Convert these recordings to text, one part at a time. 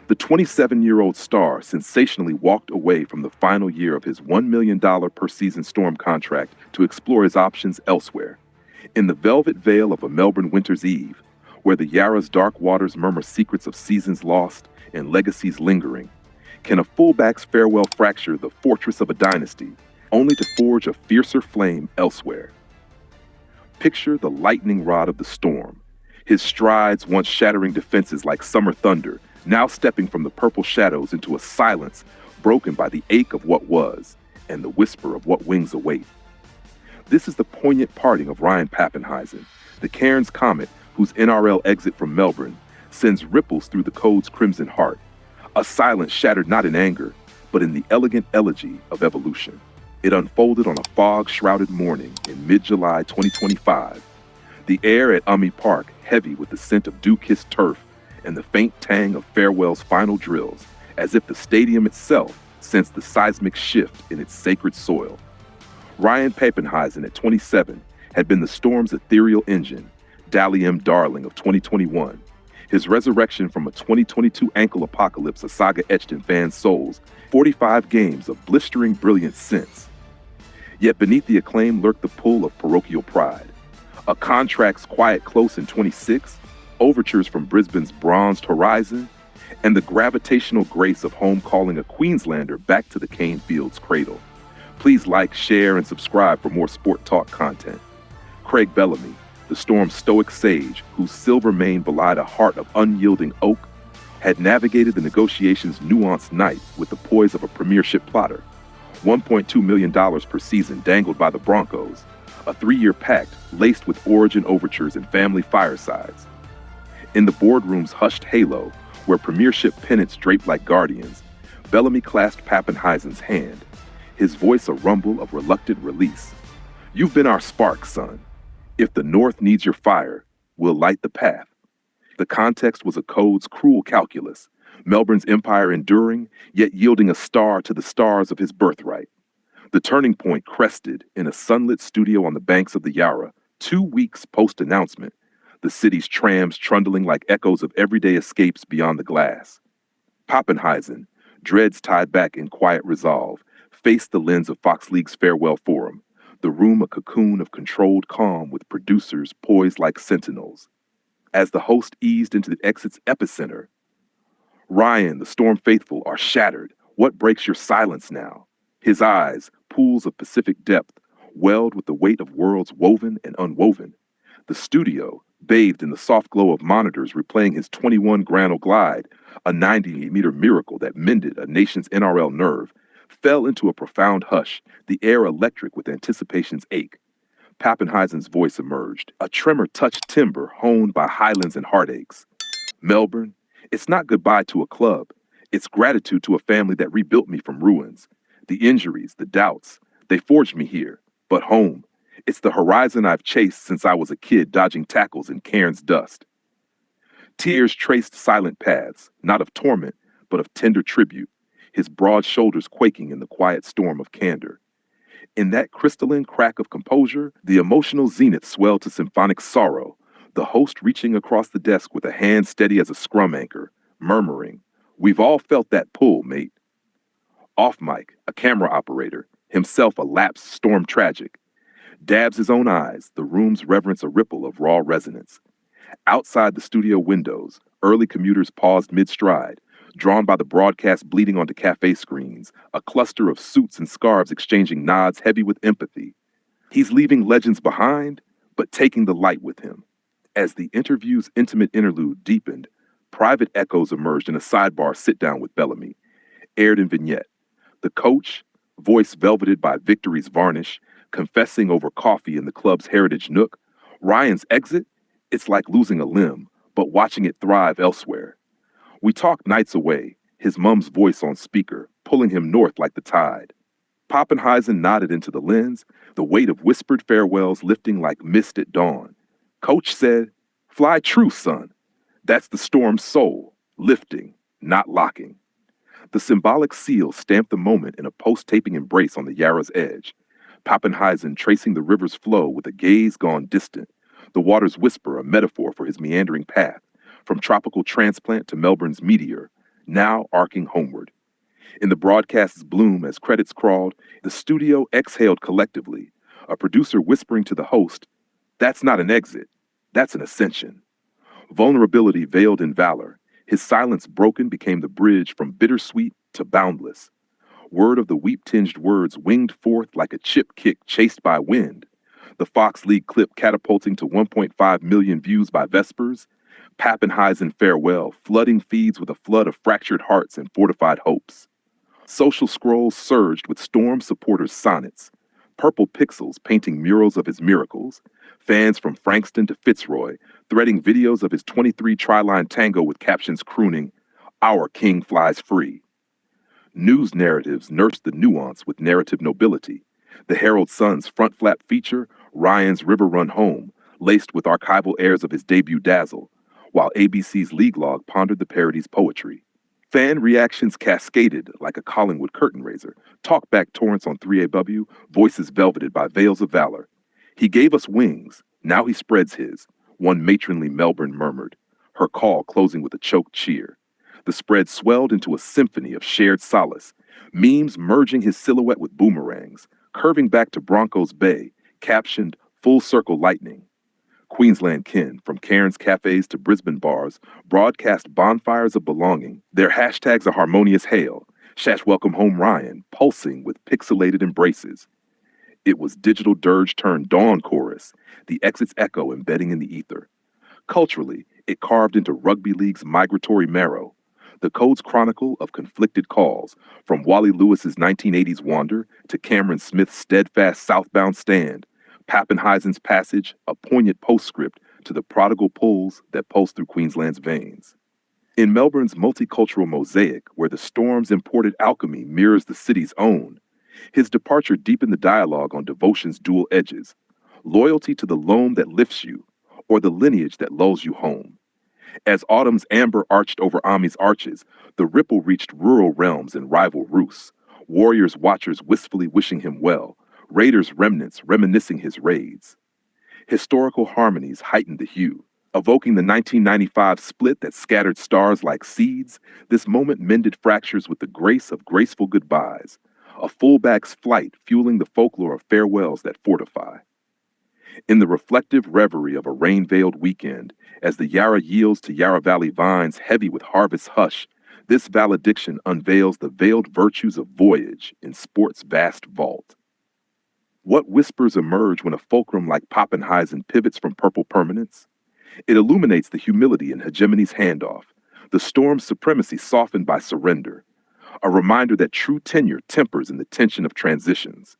The 27-year-old star sensationally walked away from the final year of his $1 million per season Storm contract to explore his options elsewhere. In the velvet veil of a Melbourne winter's eve, where the Yarra's dark waters murmur secrets of seasons lost and legacies lingering, can a fullback's farewell fracture the fortress of a dynasty, only to forge a fiercer flame elsewhere? Picture the lightning rod of the Storm, his strides once shattering defenses like summer thunder, now stepping from the purple shadows into a silence broken by the ache of what was and the whisper of what wings await. This is the poignant parting of Ryan Papenhuyzen, the Cairns Comet whose NRL exit from Melbourne sends ripples through the Code's crimson heart, a silence shattered not in anger, but in the elegant elegy of evolution. It unfolded on a fog-shrouded morning in mid-July 2025, the air at Ummy Park heavy with the scent of dew-kissed turf and the faint tang of farewell's final drills, as if the stadium itself sensed the seismic shift in its sacred soil. Ryan Papenhuyzen at 27 had been the Storm's ethereal engine, Dally M darling of 2021, his resurrection from a 2022 ankle apocalypse, a saga etched in fans' souls, 45 games of blistering brilliance since. Yet beneath the acclaim lurked the pull of parochial pride. A contract's quiet close in 26, overtures from Brisbane's bronzed horizon, and the gravitational grace of home calling a Queenslander back to the Cane Field's cradle. Please like, share, and subscribe for more sport talk content. Craig Bellamy, the Storm's stoic sage, whose silver mane belied a heart of unyielding oak, had navigated the negotiations' nuanced night with the poise of a premiership plotter. $1.2 million per season dangled by the Broncos, a 3-year pact laced with origin overtures and family firesides. In the boardroom's hushed halo, where premiership pennants draped like guardians, Bellamy clasped Papenhuyzen's hand, his voice a rumble of reluctant release. You've been our spark, son. If the North needs your fire, we'll light the path. The context was a Code's cruel calculus, Melbourne's empire enduring, yet yielding a star to the stars of his birthright. The turning point crested in a sunlit studio on the banks of the Yarra, 2 weeks post-announcement, the city's trams trundling like echoes of everyday escapes beyond the glass. Papenhuyzen, dreads tied back in quiet resolve, faced the lens of Fox League's farewell forum, the room a cocoon of controlled calm with producers poised like sentinels. As the host eased into the exit's epicenter, Ryan, the Storm faithful, are shattered. What breaks your silence now? His eyes, pools of Pacific depth, welled with the weight of worlds woven and unwoven. The studio, bathed in the soft glow of monitors replaying his 21 Granal glide, a 90-meter miracle that mended a nation's NRL nerve, fell into a profound hush, the air electric with anticipation's ache. Papenhuyzen's voice emerged, a tremor touched timber honed by highlands and heartaches. Melbourne, it's not goodbye to a club. It's gratitude to a family that rebuilt me from ruins. The injuries, the doubts, they forged me here. But home, it's the horizon I've chased since I was a kid dodging tackles in Cairns dust. Tears traced silent paths, not of torment, but of tender tribute, his broad shoulders quaking in the quiet storm of candor. In that crystalline crack of composure, the emotional zenith swelled to symphonic sorrow, the host reaching across the desk with a hand steady as a scrum anchor, murmuring, "We've all felt that pull, mate." Off mic, a camera operator, himself a lapsed Storm tragic, dabs his own eyes, the room's reverence a ripple of raw resonance. Outside the studio windows, early commuters paused mid-stride, drawn by the broadcast bleeding onto cafe screens, a cluster of suits and scarves exchanging nods heavy with empathy. He's leaving legends behind, but taking the light with him. As the interview's intimate interlude deepened, private echoes emerged in a sidebar sit-down with Bellamy, aired in vignette. The coach, voice velveted by victory's varnish, confessing over coffee in the club's heritage nook. Ryan's exit? It's like losing a limb, but watching it thrive elsewhere. We talked nights away, his mum's voice on speaker, pulling him north like the tide. Papenhuyzen nodded into the lens, the weight of whispered farewells lifting like mist at dawn. Coach said, "Fly true, son." That's the Storm's soul, lifting, not locking. The symbolic seal stamped the moment in a post-taping embrace on the Yarra's edge. Papenhuyzen tracing the river's flow with a gaze gone distant, the water's whisper a metaphor for his meandering path, from tropical transplant to Melbourne's meteor, now arcing homeward. In the broadcast's bloom as credits crawled, the studio exhaled collectively, a producer whispering to the host, "That's not an exit, that's an ascension." Vulnerability veiled in valor, his silence broken became the bridge from bittersweet to boundless. Word of the weep-tinged words winged forth like a chip kick chased by wind. The Fox League clip catapulting to 1.5 million views by Vespers. Papenhuyzen farewell, flooding feeds with a flood of fractured hearts and fortified hopes. Social scrolls surged with Storm supporters' sonnets. Purple pixels painting murals of his miracles. Fans from Frankston to Fitzroy threading videos of his 23 tri-line tango with captions crooning, "Our king flies free." News narratives nursed the nuance with narrative nobility. The Herald Sun's front flap feature, Ryan's River Run Home, laced with archival airs of his debut dazzle, while ABC's League Log pondered the parody's poetry. Fan reactions cascaded like a Collingwood curtain raiser, talkback torrents on 3AW, voices velveted by veils of valor. "He gave us wings, now he spreads his," one matronly Melbourne murmured, her call closing with a choked cheer. The spread swelled into a symphony of shared solace, memes merging his silhouette with boomerangs, curving back to Broncos Bay, captioned "Full Circle Lightning." Queensland kin, from Cairns cafes to Brisbane bars, broadcast bonfires of belonging. Their hashtags a harmonious hail, Shash Welcome Home Ryan, pulsing with pixelated embraces. It was digital dirge turned dawn chorus, the exit's echo embedding in the ether. Culturally, it carved into rugby league's migratory marrow. The code's chronicle of conflicted calls, from Wally Lewis's 1980s wander to Cameron Smith's steadfast southbound stand. Papenhuyzen's passage, a poignant postscript to the prodigal pulls that pulse through Queensland's veins. In Melbourne's multicultural mosaic, where the Storm's imported alchemy mirrors the city's own, his departure deepened the dialogue on devotion's dual edges, loyalty to the loam that lifts you, or the lineage that lulls you home. As autumn's amber arched overAmi's arches, the ripple reached rural realms and rival roosts, warriors' watchers wistfully wishing him well, Raiders' remnants reminiscing his raids. Historical harmonies heightened the hue. Evoking the 1995 split that scattered stars like seeds, this moment mended fractures with the grace of graceful goodbyes, a fullback's flight fueling the folklore of farewells that fortify. In the reflective reverie of a rain-veiled weekend, as the Yarra yields to Yarra Valley vines heavy with harvest hush, this valediction unveils the veiled virtues of voyage in sport's vast vault. What whispers emerge when a fulcrum like Papenhuyzen pivots from purple permanence? It illuminates the humility in hegemony's handoff, the Storm's supremacy softened by surrender, a reminder that true tenure tempers in the tension of transitions.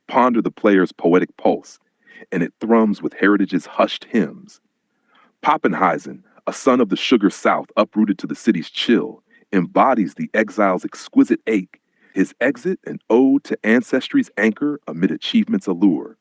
Ponder the player's poetic pulse, and it thrums with heritage's hushed hymns. Papenhuyzen, a son of the sugar South uprooted to the city's chill, embodies the exile's exquisite ache, his exit an ode to ancestry's anchor amid achievement's allure.